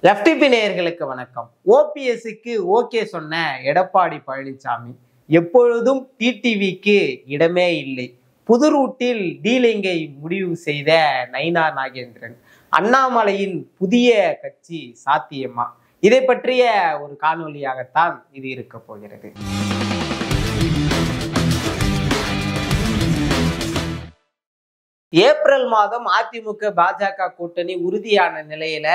FTP நேயர்களுக்கு வணக்கம். ஓபிஎஸ்க்கு ஓகே சொன்ன எடப்பாடி பழனிசாமி எப்பொழுதும் டிடிவிக்கு இடமே இல்லை. புது ரூட்டில் டீலிங்கை முடிவு செய்த நயினார் நாகேந்திரன், அண்ணாமலையின் புதிய கட்சி சாத்தியமா? இதை பற்றிய ஒரு காணொலியாகத்தான் இது இருக்க போகிறது. ஏப்ரல் மாதம் அதிமுக பாஜக கூட்டணி உறுதியான நிலையில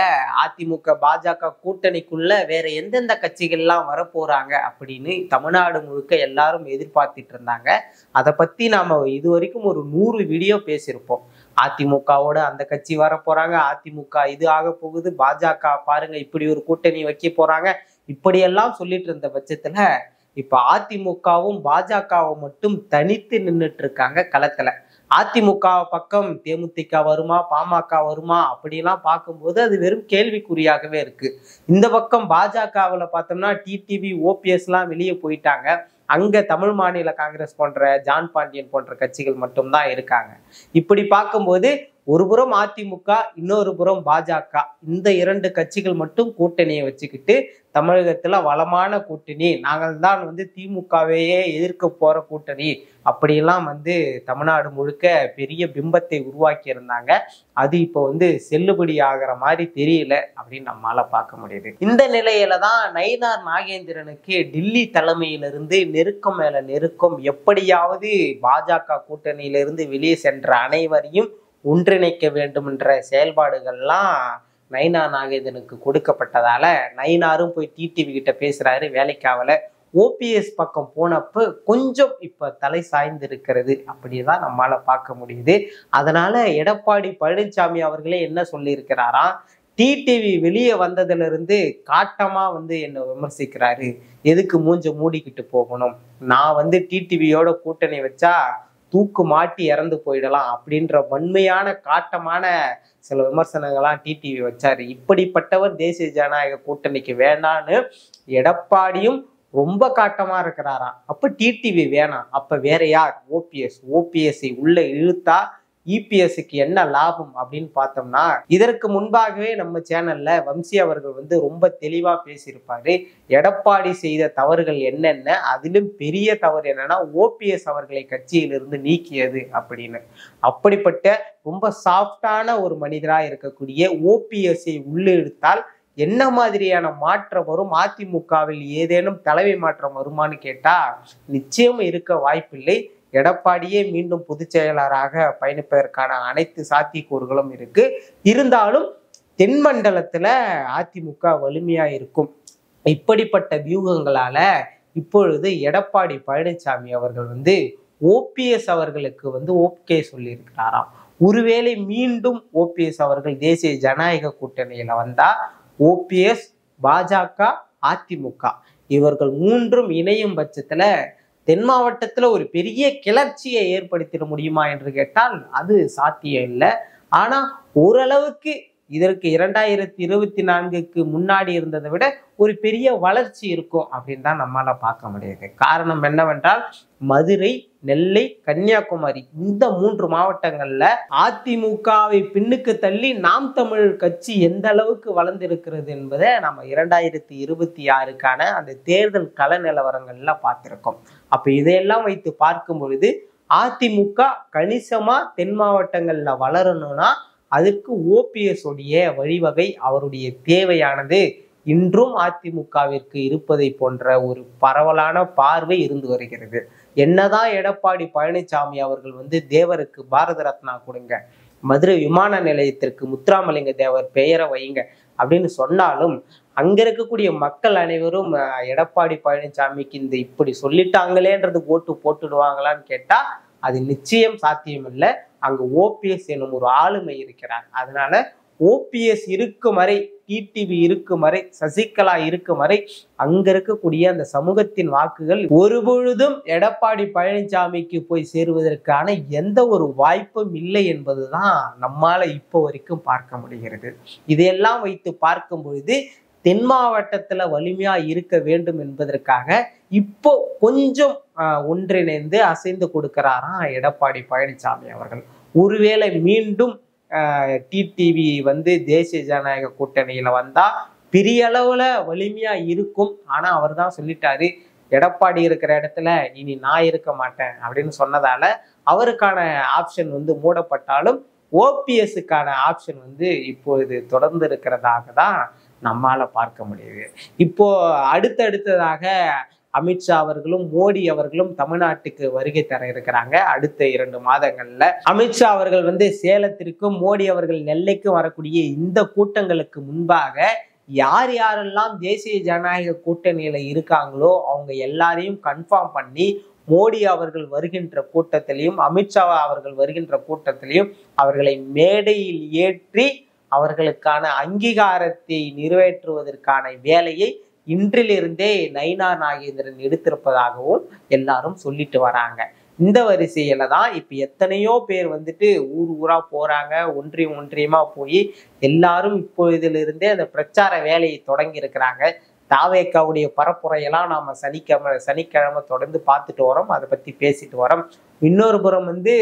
அதிமுக பாஜக கூட்டணிக்குள்ள வேற எந்தெந்த கட்சிகள்லாம் வரப்போறாங்க அப்படின்னு தமிழ்நாடு முழுக்க எல்லாரும் எதிர்பார்த்துட்டு இருந்தாங்க. அதை பத்தி நாம இது வரைக்கும் ஒரு 100 வீடியோ பேசியிருப்போம். அதிமுகவோட அந்த கட்சி வர போறாங்க, அதிமுக இது ஆக போகுது, பாஜக பாருங்க இப்படி ஒரு கூட்டணி வைக்க போறாங்க, இப்படியெல்லாம் சொல்லிட்டு இருந்த பட்சத்துல இப்ப அதிமுகவும் பாஜகவும் மட்டும் தனித்து நின்றுட்டு இருக்காங்க களத்துல. அதிமுக பக்கம் தேமுதிக வருமா, பாமக வருமா அப்படிலாம் பார்க்கும்போது அது வெறும் கேள்விக்குறியாகவே இருக்கு. இந்த பக்கம் பாஜகவுல பார்த்தோம்னா டிடிவி ஓபிஎஸ் எல்லாம் வெளியே போயிட்டாங்க. அங்க தமிழ் மாநில காங்கிரஸ் போன்ற ஜான் பாண்டியன் போன்ற கட்சிகள் மட்டும்தான் இருக்காங்க. இப்படி பார்க்கும்போது ஒரு புறம் அதிமுக, இன்னொரு புறம் பாஜக, இந்த 2 கட்சிகள் மட்டும் கூட்டணியை வச்சுக்கிட்டு தமிழகத்துல வளமான கூட்டணி, நாங்கள் தான் திமுகவையே எதிர்க்க போற கூட்டணி அப்படியெல்லாம் தமிழ்நாடு முழுக்க பெரிய பிம்பத்தை உருவாக்கி இருந்தாங்க. அது இப்போ செல்லுபடி ஆகிற மாதிரி தெரியல அப்படின்னு நம்மளால பார்க்க முடியுது. இந்த நிலையில தான் நயினார் நாகேந்திரனுக்கு டில்லி தலைமையிலிருந்து நெருக்கம் மேல நெருக்கம், எப்படியாவது பாஜக கூட்டணியிலிருந்து வெளியே சென்ற அனைவரையும் ஒன்றிணைக்க வேண்டும் என்ற செயல்பாடுகள்லாம் நயினார் நாகேந்திரனுக்கு கொடுக்கப்பட்டதால நயினாரும் போய் டிடிவி கிட்ட பேசுறாரு, வேலைக்காவல. ஓபிஎஸ் பக்கம் போனப்ப கொஞ்சம் இப்ப தலை சாய்ந்து இருக்கிறது அப்படிதான் நம்மளால பார்க்க முடியுது. அதனால எடப்பாடி பழனிசாமி அவர்களே என்ன சொல்லி இருக்கிறாராம், டிடிவி வெளியே வந்ததுல இருந்து காட்டமா என்ன விமர்சிக்கிறாரு, எதுக்கு மூஞ்ச மூடிக்கிட்டு போகணும், நான் டிடிவியோட கூட்டணி வச்சா தூக்கு மாட்டி இறந்து போயிடலாம் அப்படின்ற வன்மையான காட்டமான சில விமர்சனங்கள்லாம் டிடிவி வச்சாரு. இப்படிப்பட்டவர் தேசிய ஜனநாயக கூட்டணிக்கு வேணான்னு எடப்பாடியும் ரொம்ப காட்டமா இருக்கிறாராம். அப்ப டிடிவி வேணாம், அப்ப வேற யார்? ஓபிஎஸ்ஐ உள்ள இழுத்தா இபிஎஸ்க்கு என்ன லாபம் அப்படின்னு பார்த்தோம்னா, இதற்கு முன்பாகவே நம்ம சேனல்ல வம்சி அவர்கள் ரொம்ப தெளிவா பேசியிருப்பாரு. எடப்பாடி செய்த தவறுகள் என்னென்ன, அதிலும் பெரிய தவறு என்னன்னா ஓபிஎஸ் அவர்களை கட்சியிலிருந்து நீக்கியது அப்படின்னு. அப்படிப்பட்ட ரொம்ப சாஃப்டான ஒரு மனிதராக இருக்கக்கூடிய ஓபிஎஸ்ஐ உள்ளிழுத்தால் என்ன மாதிரியான மாற்றம் வரும், அதிமுகவில் ஏதேனும் தலைமை மாற்றம் வருமானு கேட்டா நிச்சயம் இருக்க வாய்ப்பில்லை. எடப்பாடியே மீண்டும் பொதுச் செயலாளராக பயணிப்பதற்கான அனைத்து சாத்தியக்கூறுகளும் இருக்கு. இருந்தாலும் தென் மண்டலத்துல அதிமுக வலிமையா இருக்கும். இப்படிப்பட்ட வியூகங்களால இப்பொழுது எடப்பாடி பழனிசாமி அவர்கள் ஓபிஎஸ் அவர்களுக்கு ஓகே சொல்லியிருக்கிறாராம். ஒருவேளை மீண்டும் ஓபிஎஸ் அவர்கள் தேசிய ஜனநாயக கூட்டணியில வந்தா ஓபிஎஸ், பாஜக, அதிமுக இவர்கள் மூன்றும் இணையும் பட்சத்துல தென் மாவட்டத்துல ஒரு பெரிய கிளர்ச்சியை ஏற்படுத்திட முடியுமா என்று கேட்டால் அது சாத்தியம் இல்லை. ஆனா ஓரளவுக்கு இதற்கு 2024க்கு முன்னாடி இருந்ததை விட ஒரு பெரிய வளர்ச்சி இருக்கும் அப்படின்னு தான் நம்மளால பார்க்க முடியுது. காரணம் என்னவென்றால் மதுரை, நெல்லை, கன்னியாகுமரி இந்த 3 மாவட்டங்கள்ல அதிமுகவை பின்னுக்கு தள்ளி நாம் தமிழ் கட்சி எந்த அளவுக்கு வளர்ந்திருக்கிறது என்பதை நம்ம 2026க்கான அந்த தேர்தல் கள நிலவரங்கள்ல பார்த்திருக்கோம். அப்ப இதையெல்லாம் வைத்து பார்க்கும் பொழுது அதிமுக கணிசமா தென் மாவட்டங்கள்ல வளரணும்னா அதுக்கு ஓபிஎஸ் உடைய வழிவகை, அவருடைய தேவையானது இன்றும் அதிமுகவிற்கு இருப்பதை போன்ற ஒரு பரவலான பார்வை இருந்து வருகிறது. என்னதான் எடப்பாடி பழனிசாமி அவர்கள் தேவருக்கு பாரத ரத்னா கொடுங்க, மதுரை விமான நிலையத்திற்கு முத்துராமலிங்க தேவர் பெயரை வைங்க அப்படின்னு சொன்னாலும் அங்க இருக்கக்கூடிய மக்கள் அனைவரும் எடப்பாடி பழனிசாமிக்கு இந்த இப்படி சொல்லிட்டாங்களேன்றது ஓட்டு போட்டுடுவாங்களான்னு கேட்டா அது நிச்சயம் சாத்தியம் இல்லை. அங்க ஓபிஎஸ் எனும் ஒரு ஆளுமை இருக்கிறார். அதனால ஓபிஎஸ் இருக்கும் வரை, டிடிவி இருக்கும் வரை, சசிகலா இருக்கும் வரை அங்க இருக்கக்கூடிய அந்த சமூகத்தின் வாக்குகள் ஒருபொழுதும் எடப்பாடி பழனிசாமிக்கு போய் சேருவதற்கான எந்த ஒரு வாய்ப்பும் இல்லை என்பதுதான் நம்மால இப்போ வரைக்கும் பார்க்க முடிகிறது. இதையெல்லாம் வைத்து பார்க்கும் பொழுது தென் மாவட்டத்துல வலிமையா இருக்க வேண்டும் என்பதற்காக இப்போ கொஞ்சம் ஒன்றிணைந்து அசைந்து கொடுக்கிறாராம் எடப்பாடி பழனிசாமி அவர்கள். ஒருவேளை மீண்டும் டிடிவி தேசிய ஜனநாயக கூட்டணியில வந்தா பெரிய அளவுல வலிமையா இருக்கும். ஆனா அவர் தான் சொல்லிட்டாரு, எடப்பாடி இருக்கிற இடத்துல இனி நான் இருக்க மாட்டேன் அப்படின்னு சொன்னதால அவருக்கான ஆப்ஷன் வந்து மூடப்பட்டாலும் ஓபிஎஸ்க்கான ஆப்ஷன் வந்து இப்பொழுது தொடர்ந்து இருக்கிறதாக தான் நம்மால பார்க்க முடியுது. இப்போ அடுத்ததாக அமித்ஷா அவர்களும் மோடி அவர்களும் தமிழ்நாட்டுக்கு வருகை தர இருக்கிறாங்க. அடுத்த 2 மாதங்கள்ல அமித்ஷா அவர்கள் வந்து சேலத்திற்கும் மோடி அவர்கள் நெல்லைக்கும் வரக்கூடிய இந்த கூட்டங்களுக்கு முன்பாக யார் யாரெல்லாம் தேசிய ஜனநாயக கூட்டணியில இருக்காங்களோ அவங்க எல்லாரையும் கன்ஃபார்ம் பண்ணி மோடி அவர்கள் வருகின்ற கூட்டத்திலையும் அமித்ஷா அவர்கள் வருகின்ற கூட்டத்திலையும் அவர்களை மேடையில் ஏற்றி அவர்களுக்கான அங்கீகாரத்தை நிறைவேற்றுவதற்கான வேலையை இன்றிலிருந்தே நயினார் நாகேந்திரன் எடுத்திருப்பதாகவும் எல்லாரும் சொல்லிட்டு வராங்க. இந்த வரிசையில தான் இப்ப எத்தனையோ பேர் வந்துட்டு ஊரா போறாங்க, ஒன்றியமா போய் எல்லாரும் இப்பொழுதிலிருந்தே அந்த பிரச்சார வேலையை தொடங்கி இருக்கிறாங்க. தாவேக்காவுடைய பரப்புரையெல்லாம் நாம சனிக்கிழமை தொடர்ந்து பார்த்துட்டு வரோம், அதை பத்தி பேசிட்டு வரோம். இன்னொரு புறம் வந்து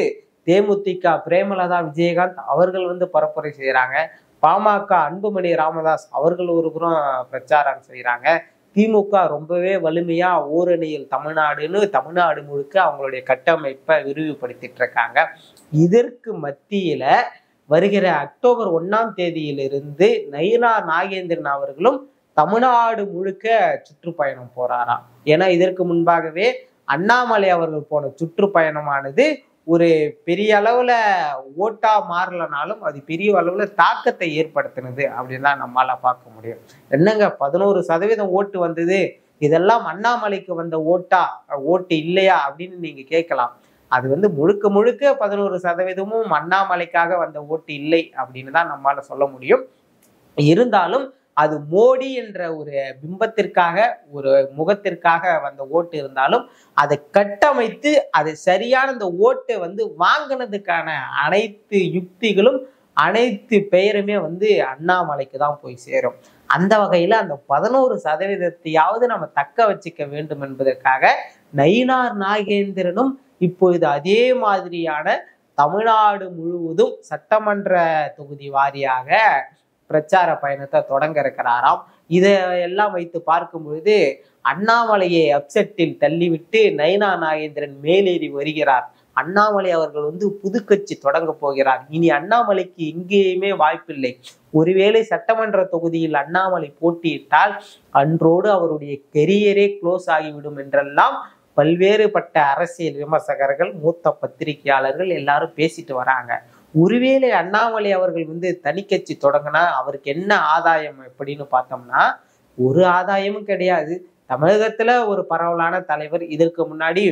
தேமுதிக பிரேமலதா விஜயகாந்த் அவர்கள் வந்து பரப்புரை செய்யறாங்க. பாமக அன்புமணி ராமதாஸ் அவர்கள் ஒரு புறம் பிரச்சாரம் செய்யறாங்க. திமுக ரொம்பவே வலிமையா ஓரணியில் தமிழ்நாடு முழுக்க அவங்களுடைய கட்டமைப்பை விரிவுபடுத்திட்டு இருக்காங்க. இதற்கு மத்தியில வருகிற அக்டோபர் 1ஆம் தேதியிலிருந்து நயினார் நாகேந்திரன் அவர்களும் தமிழ்நாடு முழுக்க சுற்றுப்பயணம் போறாராம். ஏன்னா இதற்கு முன்பாகவே அண்ணாமலை அவர்கள் போன சுற்றுப்பயணமானது ஒரு பெரிய அளவுல ஓட்டா மாறலனாலும் அது பெரிய அளவுல தாக்கத்தை ஏற்படுத்தினது அப்படின்னு தான் நம்மளால பார்க்க முடியும். என்னங்க 11% ஓட்டு வந்தது, இதெல்லாம் அண்ணாமலைக்கு வந்த ஓட்டு இல்லையா அப்படின்னு நீங்க கேட்கலாம். அது வந்து முழுக்க 11% அண்ணாமலைக்காக வந்த ஓட்டு இல்லை அப்படின்னு தான் நம்மளால சொல்ல முடியும். இருந்தாலும் அது மோடி என்ற ஒரு பிம்பத்திற்காக ஒரு முகத்திற்காக வந்த ஓட்டு இருந்தாலும் அதை கட்டமைத்து அதை சரியான இந்த ஓட்டை வந்து வாங்கினதுக்கான அனைத்து யுக்திகளும் அனைத்து பெயருமே வந்து அண்ணாமலைக்கு தான் போய் சேரும். அந்த வகையில அந்த 11%ஐயாவது நம்ம தக்க வச்சுக்க வேண்டும் என்பதற்காக நயினார் நாகேந்திரனும் இப்பொழுது அதே மாதிரியான தமிழ்நாடு முழுவதும் சட்டமன்ற தொகுதி வாரியாக பிரச்சார பயணத்தை தொடங்க இருக்கிறாராம். இதையெல்லாம் வைத்து பார்க்கும் பொழுது அண்ணாமலையை அப்செட்டில் தள்ளிவிட்டு நயினார் நாகேந்திரன் மேலேறி வருகிறார். அண்ணாமலை அவர்கள் வந்து புது கட்சி தொடங்க போகிறார். இனி அண்ணாமலைக்கு எங்கேயுமே வாய்ப்பில்லை. ஒருவேளை சட்டமன்ற தொகுதியில் அண்ணாமலை போட்டியிட்டால் அன்றோடு அவருடைய கெரியரே க்ளோஸ் ஆகிவிடும் என்றெல்லாம் பல்வேறுபட்ட அரசியல் விமர்சகர்கள், மூத்த பத்திரிகையாளர்கள் எல்லாரும் பேசிட்டு வராங்க. ஒருவேளை அண்ணாமலை அவர்கள் வந்து தனி கட்சி தொடங்கினா அவருக்கு என்ன ஆதாயம் எப்படின்னு பார்த்தோம்னா ஒரு ஆதாயமும் கிடையாது. தமிழகத்துல ஒரு பரவலான தலைவர், இதற்கு முன்னாடி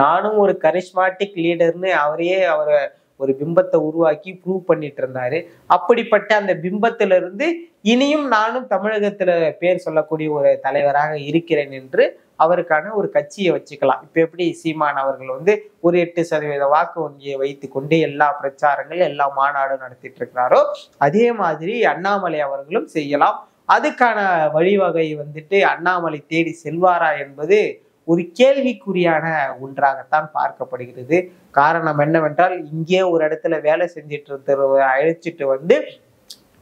நானும் ஒரு கரிஸ்மாட்டிக் லீடர்னு அவரை ஒரு பிம்பத்தை உருவாக்கி ப்ரூவ் பண்ணிட்டு இருந்தாரு. அப்படிப்பட்ட அந்த பிம்பத்தில இருந்து இனியும் நானும் தமிழகத்துல பேர் சொல்லக்கூடிய ஒரு தலைவராக இருக்கிறேன் என்று அவருக்கான ஒரு கட்சியை வச்சுக்கலாம். இப்ப எப்படி சீமான் அவர்கள் வந்து ஒரு 8% வாக்கு வங்கியை வைத்து கொண்டு எல்லா பிரச்சாரங்கள் எல்லா மாநாடும் நடத்திட்டு இருக்கிறாரோ அதே மாதிரி அண்ணாமலை அவர்களும் செய்யலாம். அதுக்கான வழிவகை வந்துட்டு அண்ணாமலை தேடி செல்வாரா என்பது ஒரு கேள்விக்குறியான ஒன்றாகத்தான் பார்க்கப்படுகிறது. காரணம் என்னவென்றால் இங்கே ஒரு இடத்துல வேலை செஞ்சிட்டு அழைச்சிட்டு வந்து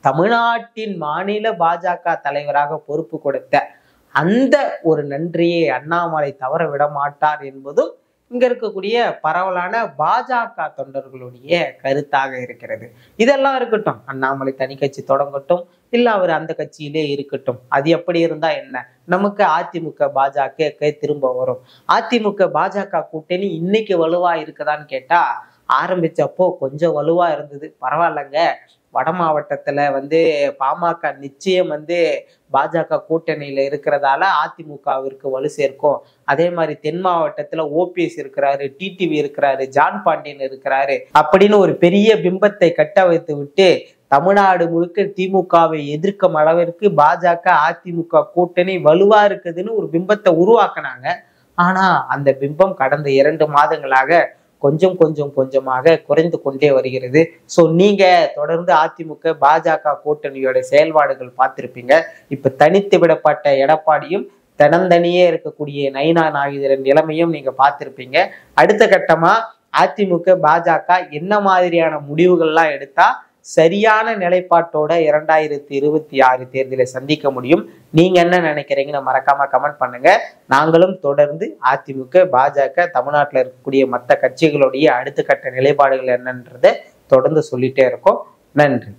தமிழ்நாட்டின் மாநில பாஜக தலைவராக பொறுப்பு கொடுத்த அந்த ஒரு நன்றியை அண்ணாமலை தவற விட மாட்டார் என்பதும் இங்க இருக்கக்கூடிய பரவலான பாஜக தொண்டர்களுடைய கருத்தாக இருக்கிறது. இதெல்லாம் இருக்கட்டும், அண்ணாமலை தனி கட்சி தொடங்கட்டும், இல்ல அவர் அந்த கட்சியிலே இருக்கட்டும், அது எப்படி இருந்தா என்ன, நமக்கு அதிமுக பாஜக திரும்ப வரும். அதிமுக பாஜக கூட்டணி இன்னைக்கு வலுவா இருக்குதான்னு கேட்டா ஆரம்பிச்சப்போ கொஞ்சம் வலுவா இருந்தது, பரவாயில்லங்க. வட மாவட்டத்துல வந்து பாமக நிச்சயம் வந்து பாஜக கூட்டணியில இருக்கிறதால அதிமுகவிற்கு வலு சேர்க்கும். அதே மாதிரி தென் மாவட்டத்துல ஓபிஎஸ் இருக்கிறாரு, டிடிவி இருக்கிறாரு, ஜான் பாண்டியன் இருக்கிறாரு அப்படின்னு ஒரு பெரிய பிம்பத்தை கட்ட வைத்து விட்டு தமிழ்நாடு முழுக்க திமுகவை எதிர்க்கும் அளவிற்கு பாஜக அதிமுக கூட்டணி வலுவா இருக்குதுன்னு ஒரு பிம்பத்தை உருவாக்குனாங்க. ஆனா அந்த பிம்பம் கடந்த 2 மாதங்களாக கொஞ்சமாக குறைந்து கொண்டே வருகிறது. ஸோ நீங்க தொடர்ந்து அதிமுக பாஜக கூட்டணியோட செயல்பாடுகள் பார்த்திருப்பீங்க. இப்ப தனித்து விடப்பட்ட எடப்பாடியும் தனந்தனியே இருக்கக்கூடிய நயினார் நாகேந்திரன் நிலைமையும் நீங்க பார்த்திருப்பீங்க. அடுத்த கட்டமா அதிமுக பாஜக என்ன மாதிரியான முடிவுகள்லாம் எடுத்தா சரியான நிலைப்பாட்டோட 2026 தேர்தலை சந்திக்க முடியும். நீங்க என்ன நினைக்கிறீங்கன்னு மறக்காம கமெண்ட் பண்ணுங்க. நாங்களும் தொடர்ந்து அதிமுக, பாஜக, தமிழ்நாட்டில் இருக்கக்கூடிய மற்ற கட்சிகளுடைய அடுத்த கட்ட நிலைப்பாடுகள் என்னன்றதை தொடர்ந்து சொல்லிட்டே இருக்கோம். நன்றி.